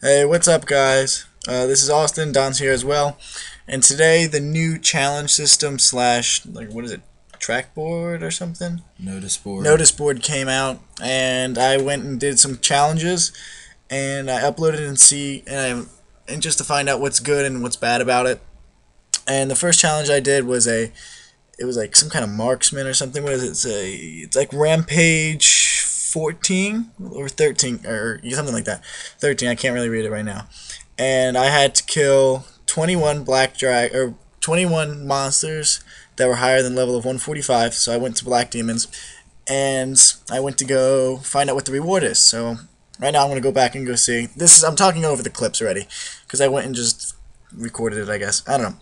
Hey, what's up, guys? This is Austin. Don's here as well. And today, the new challenge system slash, what is it, trackboard or something? Noticeboard. Noticeboard came out, and I went and did some challenges, and I uploaded and just to find out what's good and what's bad about it. And the first challenge I did was it was like some kind of marksman or something. What is it? It's like Rampage 14 or 13 or something like that. 13. I can't really read it right now. And I had to kill 21 monsters that were higher than level of 145. So I went to Black Demons, and I went to go find out what the reward is. So right now I'm gonna go back and go see. I'm talking over the clips already because I went and just recorded it. I guess I don't know.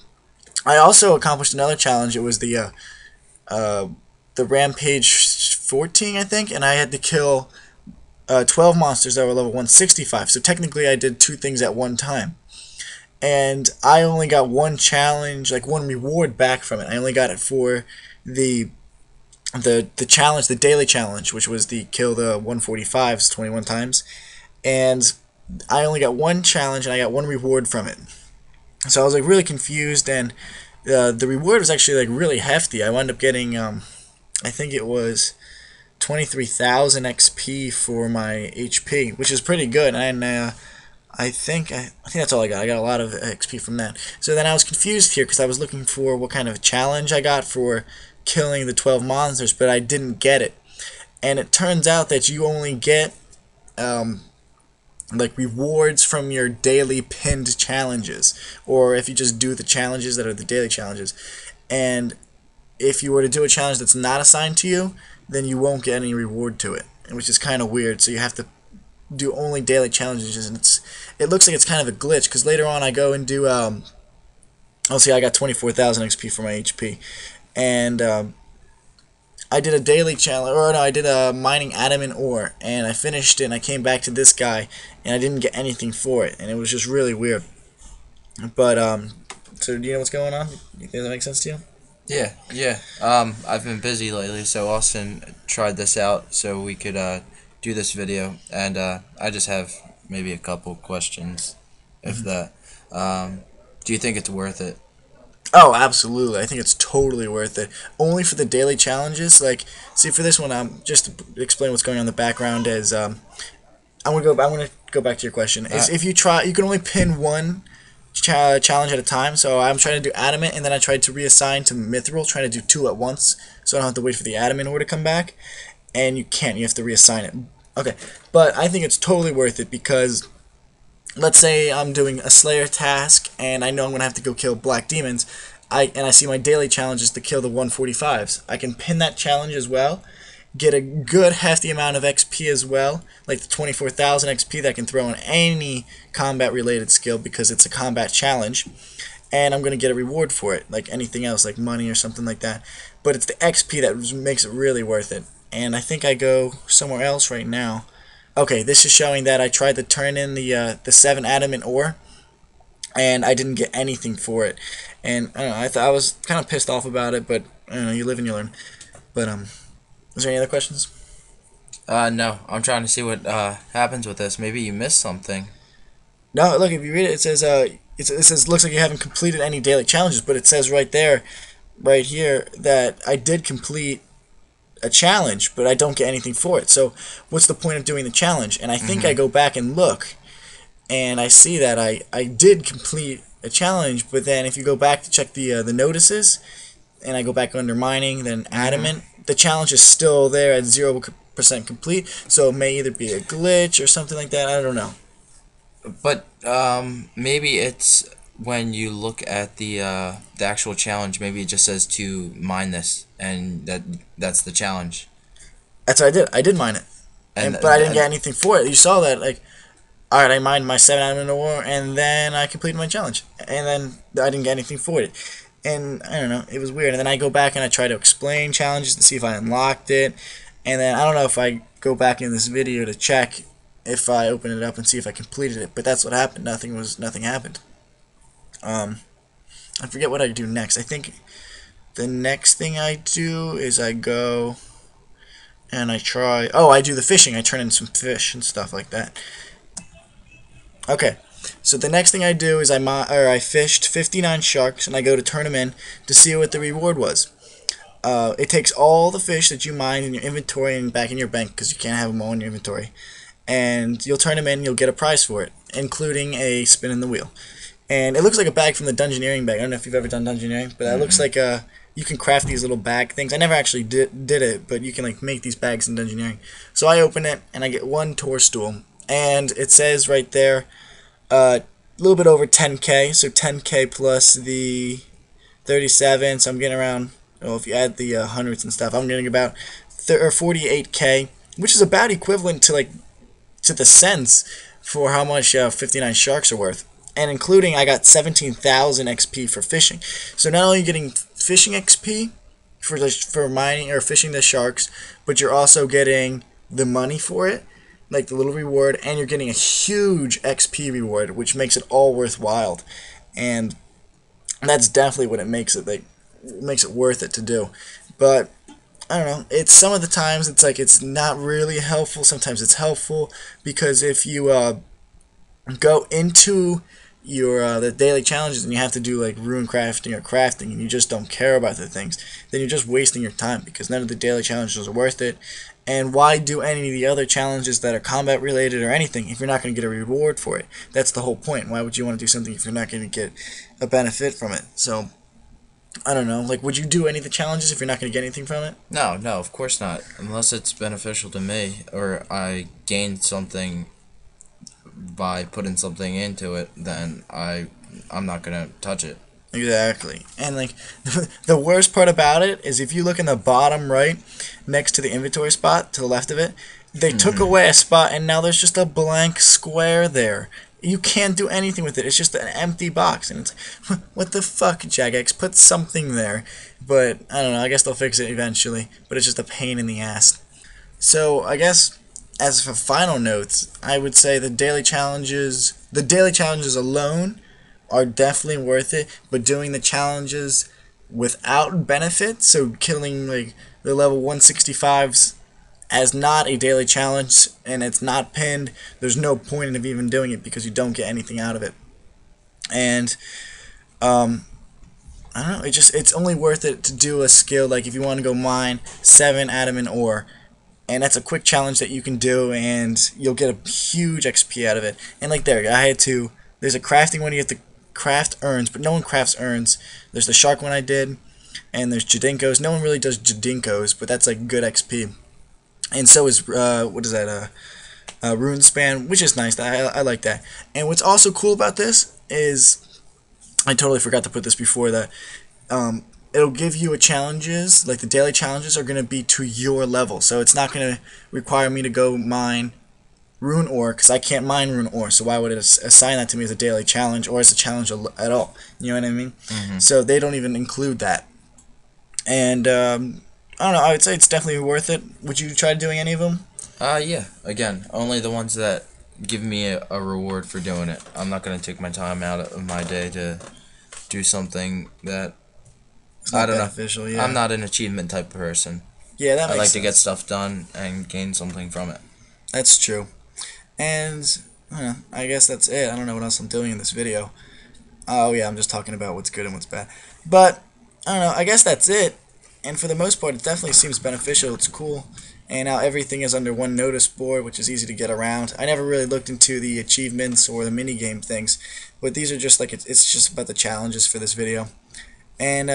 I also accomplished another challenge. It was the Rampage 14, I think, and I had to kill 12 monsters that were level 165. So technically, I did two things at one time, and I only got one challenge, like one reward back from it. I only got it for the challenge, the daily challenge, which was the kill the 145s 21 times, and I only got one challenge and I got one reward from it. So I was like really confused, and the reward was actually like really hefty. I wound up getting I think it was 23,000 XP for my HP, which is pretty good. And I think that's all I got. I got a lot of XP from that. So then I was confused here because I was looking for what kind of challenge I got for killing the 12 monsters, but I didn't get it. And it turns out that you only get like rewards from your daily pinned challenges, or if you just do the challenges that are the daily challenges. And if you were to do a challenge that's not assigned to you, then you won't get any reward to it, which is kind of weird. So you have to do only daily challenges, and it looks like it's kind of a glitch because later on I go and do I'll see, I got 24,000 XP for my HP, and I did a daily challenge, or no, I did a mining adamant ore, and I finished it, and I came back to this guy, and I didn't get anything for it, and it was just really weird. But, so do you know what's going on? You think that makes sense to you? Yeah. I've been busy lately, so Austin tried this out so we could do this video, and I just have maybe a couple questions, if that. Do you think it's worth it? Oh, absolutely. I think it's totally worth it. Only for the daily challenges. Like, see, for this one, just to explain what's going on in the background is, I'm gonna go back to your question. Is if you try, you can only pin one challenge at a time. So I'm trying to do adamant, and then I tried to reassign to mithril, trying to do two at once, so I don't have to wait for the adamant ore to come back. And you can't. You have to reassign it. Okay, but I think it's totally worth it because let's say I'm doing a Slayer task and I know I'm going to have to go kill Black Demons, and I see my daily challenge is to kill the 145s. I can pin that challenge as well, get a good hefty amount of XP as well, like the 24,000 XP that I can throw in any combat related skill because it's a combat challenge, and I'm going to get a reward for it, like anything else, like money or something like that. But it's the XP that makes it really worth it. And I think I go somewhere else right now. Okay, this is showing that I tried to turn in the 7 adamant ore, and I didn't get anything for it. And I don't know, I was kind of pissed off about it, but I don't know, you live and you learn. But is there any other questions? No. I'm trying to see what happens with this. Maybe you missed something. No, look, if you read it, it says it says looks like you haven't completed any daily challenges, but it says right there, right here, that I did complete a challenge, but I don't get anything for it. So what's the point of doing the challenge? And I think I go back and look, and I see that I did complete a challenge, but then if you go back to check the notices, and I go back under mining, then adamant, the challenge is still there at 0% complete. So it may either be a glitch or something like that. I don't know. But maybe it's when you look at the actual challenge. Maybe it just says to mine this, and that's the challenge. That's what I did. I did mine it, And but I didn't get anything for it. You saw that, like, all right, I mined my 7 adamant ore, and then I completed my challenge, and then I didn't get anything for it. And I don't know, it was weird. And then I go back and I try to explain challenges to see if I unlocked it. And then I don't know if I go back in this video to check if I open it up and see if I completed it. But that's what happened. Nothing happened. I forget what I do next. I think the next thing I do is I go and I try. Oh, I do the fishing. I turn in some fish and stuff like that. Okay, so the next thing I do is I fished 59 sharks and I go to turn them in to see what the reward was. It takes all the fish that you mine in your inventory and back in your bank because you can't have them all in your inventory, and you'll turn them in and you'll get a prize for it, including a spin in the wheel. And it looks like a bag from the Dungeoneering bag. I don't know if you've ever done Dungeoneering, but that looks like you can craft these little bag things. I never actually did it, but you can like make these bags in Dungeoneering. So I open it and I get one tour stool, and it says right there a little bit over 10k, so 10k plus the 37, so I'm getting around, oh, if you add the hundreds and stuff, I'm getting about 48k, which is about equivalent to like to the cents for how much 59 sharks are worth. And including, I got 17,000 XP for fishing. So not only are you getting fishing XP for mining or fishing the sharks, but you're also getting the money for it, like the little reward, and you're getting a huge XP reward, which makes it all worthwhile. And that's definitely what it makes it like makes it worth it to do. But I don't know. It's some of the times it's like it's not really helpful. Sometimes it's helpful because if you go into your the daily challenges and you have to do like rune crafting or crafting and you just don't care about the things, then you're just wasting your time because none of the daily challenges are worth it. And why do any of the other challenges that are combat related or anything if you're not going to get a reward for it? That's the whole point. Why would you want to do something if you're not going to get a benefit from it? So I don't know. Like, would you do any of the challenges if you're not going to get anything from it? No, no, of course not. Unless it's beneficial to me or I gain something by putting something into it, then I'm not gonna touch it. Exactly. And like the worst part about it is if you look in the bottom right next to the inventory spot to the left of it, they took away a spot and now there's just a blank square there. You can't do anything with it. It's just an empty box and it's like, what the fuck, Jagex? Put something there. But I don't know, I guess they'll fix it eventually, but it's just a pain in the ass. So I guess as for final notes, I would say the daily challenges alone are definitely worth it, but doing the challenges without benefit, so killing like the level 165s as not a daily challenge and it's not pinned, there's no point in even doing it because you don't get anything out of it. And I don't know, it's only worth it to do a skill like if you want to go mine 7 adamant ore. And that's a quick challenge that you can do, and you'll get a huge XP out of it. And like there's a crafting one you have to craft urns, but no one crafts urns. There's the shark one I did, and there's Jadinkos. No one really does Jadinkos, but that's like good XP. And so is, what is that, Runespan, which is nice. I like that. And what's also cool about this is, I totally forgot to put this before that, it'll give you challenges, like the daily challenges are going to be to your level. So it's not going to require me to go mine rune ore because I can't mine rune ore. So why would it assign that to me as a daily challenge or as a challenge at all? You know what I mean? So they don't even include that. And I don't know, I would say it's definitely worth it. Would you try doing any of them? Yeah. Again, only the ones that give me a reward for doing it. I'm not going to take my time out of my day to do something that I don't know. Yeah. I'm not an achievement type of person. Yeah, that makes I like sense. to get stuff done and gain something from it. That's true. And I guess that's it. I don't know what else I'm doing in this video. Oh yeah, I'm just talking about what's good and what's bad. But I don't know. I guess that's it. And for the most part, it definitely seems beneficial. It's cool. And now everything is under one notice board, which is easy to get around. I never really looked into the achievements or the mini game things, but these are just like it's just about the challenges for this video. And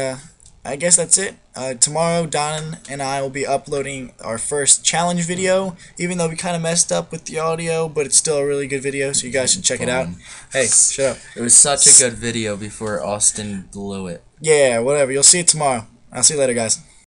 I guess that's it. Tomorrow, Don and I will be uploading our first challenge video, even though we kind of messed up with the audio, but it's still a really good video, so you guys should check it out. Hey, shut up. It was such a good video before Austin blew it. Yeah, whatever. You'll see it tomorrow. I'll see you later, guys.